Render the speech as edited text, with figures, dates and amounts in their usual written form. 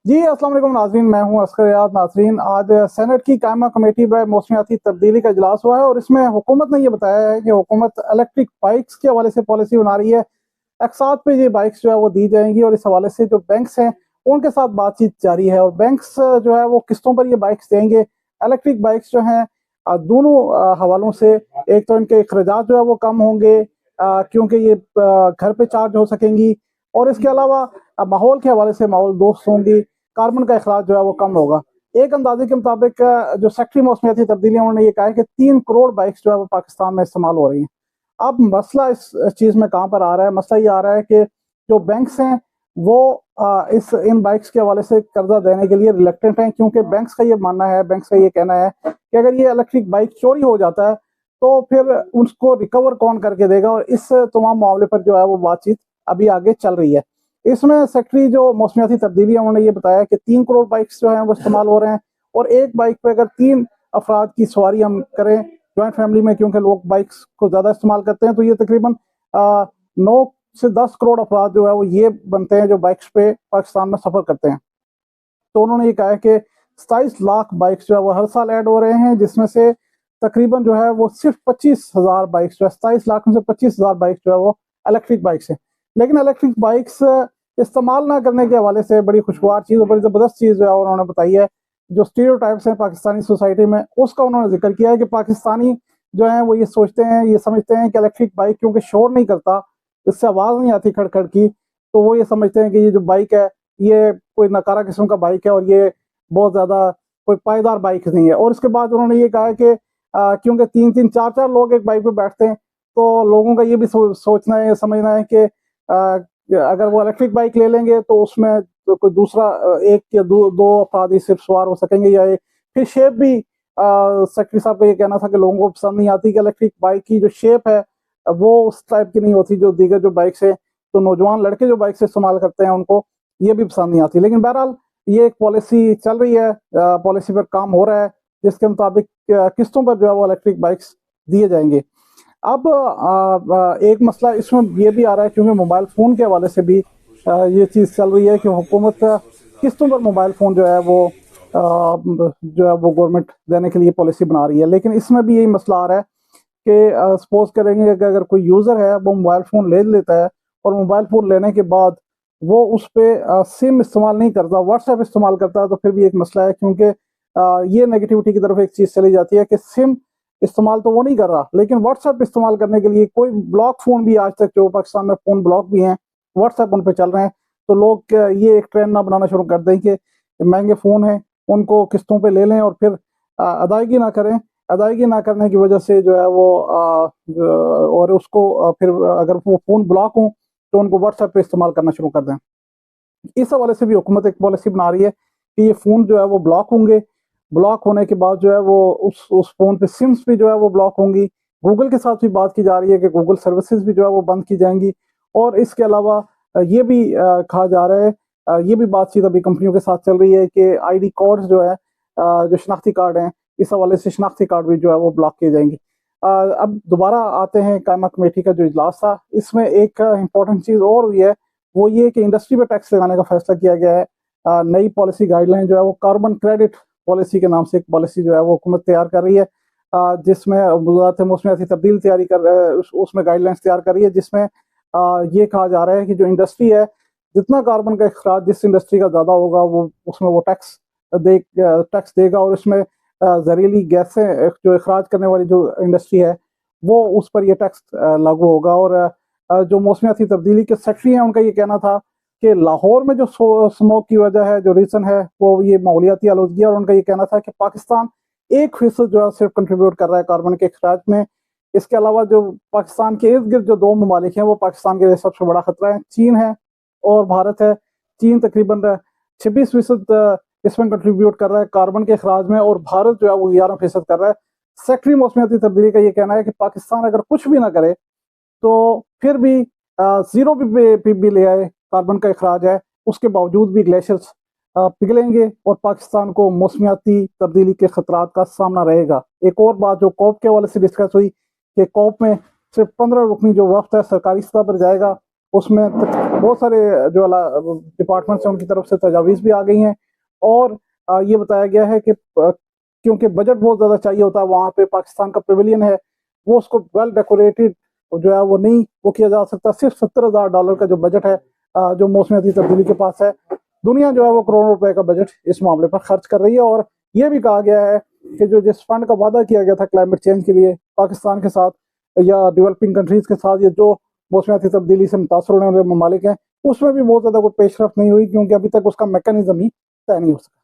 जी, अस्सलाम वालेकुम नाज़रीन, मैं हूँ अस्कर रियाद। नाज़रीन, आज सेनेट की कायमा कमेटी बराए मौसमियाती तब्दीली का इजलास हुआ है और इसमें हुकूमत ने ये बताया है कि हुकूमत इलेक्ट्रिक बाइक्स के हवाले से पॉलिसी बना रही है। अक़सात पे ये बाइक्स जो है वो दी जाएँगी और इस हवाले से जो बैंक्स हैं, उनके साथ बातचीत जारी है और बैंक्स जो है वो किस्तों पर ये बाइक्स देंगे। इलेक्ट्रिक बाइक्स जो हैं दोनों हवालों से एक तो इनके अखराजात जो है वो कम होंगे, क्योंकि ये घर पे चार्ज हो सकेंगी और इसके अलावा माहौल के हवाले से माहौल दोस्त होंगी, कार्बन का अखराज जो है वो कम होगा। एक अंदाजे के मुताबिक जो सेक्रेटरी मौसमियाती तब्दीलियाँ, उन्होंने ये कहा है कि 3 करोड़ बाइक्स जो है वो पाकिस्तान में इस्तेमाल हो रही हैं। अब मसला इस चीज़ में कहाँ पर आ रहा है? मसला ये आ रहा है कि जो बैंक्स हैं वो इस इन बाइक्स के हवाले से कर्जा देने के लिए रिलक्टेंट हैं, क्योंकि बैंक्स का ये मानना है, बैंक्स का ये कहना है कि अगर ये इलेक्ट्रिक बाइक चोरी हो जाता है तो फिर उसको रिकवर कौन करके देगा, और इस तमाम मामले पर जो है वो बातचीत अभी आगे चल रही है। इसमें सेक्रेटरी जो मौसमियाती तब्दीली है, उन्होंने ये बताया कि 3 करोड़ बाइक्स जो हैं वो इस्तेमाल हो रहे हैं और एक बाइक पे अगर 3 अफराद की सवारी हम करें जॉइंट फैमिली में, क्योंकि लोग बाइक्स को ज़्यादा इस्तेमाल करते हैं, तो ये तकरीबन 9 से 10 करोड़ अफराद जो है वो ये बनते हैं जो बाइक्स पे पाकिस्तान में सफ़र करते हैं। तो उन्होंने ये कहा है कि 27 लाख बाइक्स जो है वो हर साल ऐड हो रहे हैं, जिसमें से तकरीबन जो है वो सिर्फ 25,000 बाइक्स जो है, 27 लाख में से 25,000 बाइक्स जो है वो इलेक्ट्रिक बाइक्स हैं। लेकिन इलेक्ट्रिक बाइक्स इस्तेमाल ना करने के हवाले से बड़ी खुशगवार चीज़ और बड़ी ज़बरदस्त चीज़ जो है उन्होंने बताई है। जो स्टीरियोटाइप्स हैं पाकिस्तानी सोसाइटी में, उसका उन्होंने ज़िक्र किया है कि पाकिस्तानी जो हैं वो ये सोचते हैं, ये समझते हैं कि इलेक्ट्रिक बाइक क्योंकि शोर नहीं करता, इससे आवाज़ नहीं आती खड़-खड़ की, तो वो ये समझते हैं कि ये जो बाइक है, ये कोई नकारा किस्म का बाइक है और ये बहुत ज़्यादा कोई पायदार बाइक नहीं है। और उसके बाद उन्होंने ये कहा है कि क्योंकि 3-3, 4-4 लोग एक बाइक पे बैठते हैं, तो लोगों का ये भी सोचना है, समझना है कि अगर वो इलेक्ट्रिक बाइक ले लेंगे तो उसमें तो कोई दूसरा 1 या 2 अफराद ही सिर्फ सवार हो सकेंगे, या फिर शेप भी सेक्रेटरी साहब का ये कहना था कि लोगों को पसंद नहीं आती कि इलेक्ट्रिक बाइक की जो शेप है वो उस टाइप की नहीं होती जो दीगर जो बाइक्स है, तो नौजवान लड़के जो बाइक से इस्तेमाल करते हैं उनको ये भी पसंद नहीं आती। लेकिन बहरहाल ये एक पॉलिसी चल रही है, पॉलिसी पर काम हो रहा है, जिसके मुताबिक किस्तों पर जो है वो इलेक्ट्रिक बाइक्स दिए जाएंगे। अब एक मसला इसमें ये भी आ रहा है, क्योंकि मोबाइल फ़ोन के हवाले से भी ये चीज़ चल रही है कि हुकूमत किस्तों पर मोबाइल फ़ोन जो है वो गवर्नमेंट देने के लिए पॉलिसी बना रही है। लेकिन इसमें भी यही मसला आ रहा है कि सपोज़ करेंगे कि अगर कोई यूज़र है वो मोबाइल फ़ोन ले लेता है और मोबाइल फ़ोन लेने के बाद वो उस पे सिम इस्तेमाल नहीं करता, व्हाट्सएप इस्तेमाल करता है, तो फिर भी एक मसला है, क्योंकि ये नेगेटिविटी की तरफ एक चीज़ चली जाती है कि सिम इस्तेमाल तो वो नहीं कर रहा, लेकिन व्हाट्सएप इस्तेमाल करने के लिए कोई ब्लॉक फ़ोन भी आज तक जो पाकिस्तान में फ़ोन ब्लॉक भी हैं, व्हाट्सएप उन पे चल रहे हैं। तो लोग ये एक ट्रेंड ना बनाना शुरू कर दें कि महँगे फ़ोन हैं, उनको किस्तों पे ले लें और फिर अदायगी ना करें। अदायगी ना करने की वजह से जो है वो और उसको फिर अगर वो फ़ोन ब्लॉक हों, तो उनको व्हाट्सएप पे इस्तेमाल करना शुरू कर दें। इस हवाले से भी हुकूमत एक पॉलिसी बना रही है कि ये फ़ोन जो है वो ब्लॉक होंगे, ब्लॉक होने के बाद जो है वो उस फ़ोन पे सिम्स भी जो है वो ब्लॉक होंगी। गूगल के साथ भी बात की जा रही है कि गूगल सर्विसेज़ भी जो है वो बंद की जाएँगी और इसके अलावा ये भी कहा जा रहा है, ये भी बातचीत अभी कंपनियों के साथ चल रही है कि आईडी कोड्स जो है, जो शनाख्ती कार्ड हैं, इस हवाले से शनाख्ती कार्ड भी जो है वो ब्लॉक किए जाएँगे। अब दोबारा आते हैं कायमा कमेटी का जो इजलास था, इसमें एक इम्पोर्टेंट चीज़ और हुई है, वो ये कि इंडस्ट्री पे टैक्स लगाने का फैसला किया गया है। नई पॉलिसी गाइडलाइन जो है वो कार्बन क्रेडिट पॉलिसी के नाम से एक पॉलिसी जो है वो हुकूमत तैयार कर रही है, जिसमें वज़ारत मौसमियाती तब्दील तैयारी कर उसमें गाइडलाइंस तैयार कर रही है, जिसमें ये कहा जा रहा है कि जो इंडस्ट्री है, जितना कार्बन का अखराज जिस इंडस्ट्री का ज़्यादा होगा वो उसमें वो टैक्स देगा और उसमें ज़हरीली गैसें जो अखराज करने वाली जो इंडस्ट्री है, वो उस पर ये टैक्स लागू होगा। और जो मौसमियाती तब्दीली के सेक्रेटरी हैं, उनका ये कहना था कि लाहौर में जो स्मोक की वजह है, जो रीज़न है, वो ये माहौलियाती आलूदगी है और उनका ये कहना था कि पाकिस्तान 1% जो है सिर्फ कंट्रीब्यूट कर रहा है कार्बन के अखराज में। इसके अलावा जो पाकिस्तान के इर्द-गिर्द जो 2 ममालिक हैं, वो पाकिस्तान के लिए सबसे बड़ा खतरा है, चीन है और भारत है। चीन तकरीबन 26% इसमें कंट्रीब्यूट कर रहा है कार्बन के अखराज में और भारत जो है वो 11% कर रहा है। सेक्रेटरी मौसमियाती तब्दीली का ये कहना है कि पाकिस्तान अगर कुछ भी ना करे तो फिर भी ज़ीरो भी ले आए, कार्बन का अखराज है, उसके बावजूद भी ग्लेशियर्स पिघलेंगे और पाकिस्तान को मौसमियाती तब्दीली के खतरात का सामना रहेगा। एक और बात जो कॉप के हवाले से डिस्कस हुई कि कॉप में सिर्फ 15 रुकनी जो वफ़द है सरकारी सतह पर जाएगा उसमें बहुत सारे जो डिपार्टमेंट्स हैं उनकी तरफ से तजावीज़ भी आ गई हैं। और ये बताया गया है कि क्योंकि बजट बहुत ज़्यादा चाहिए होता है, वहाँ पे पाकिस्तान का पेविलियन है, वो उसको वेल डेकोरेटेड जो है वो नहीं वो किया जा सकता। सिर्फ $70,000 का जो बजट है जो मौसमियाती तब्दीली के पास है, दुनिया जो है वो करोड़ों रुपए का बजट इस मामले पर खर्च कर रही है। और ये भी कहा गया है कि जो जिस फंड का वादा किया गया था क्लाइमेट चेंज के लिए पाकिस्तान के साथ या डेवलपिंग कंट्रीज के साथ, ये जो मौसमियाती तब्दीली से मुतासर होने वाले ममालिक हैं, उसमें भी बहुत ज़्यादा कोई पेशरफ नहीं हुई, क्योंकि अभी तक उसका मैकेनिज्म ही तय नहीं हो सका।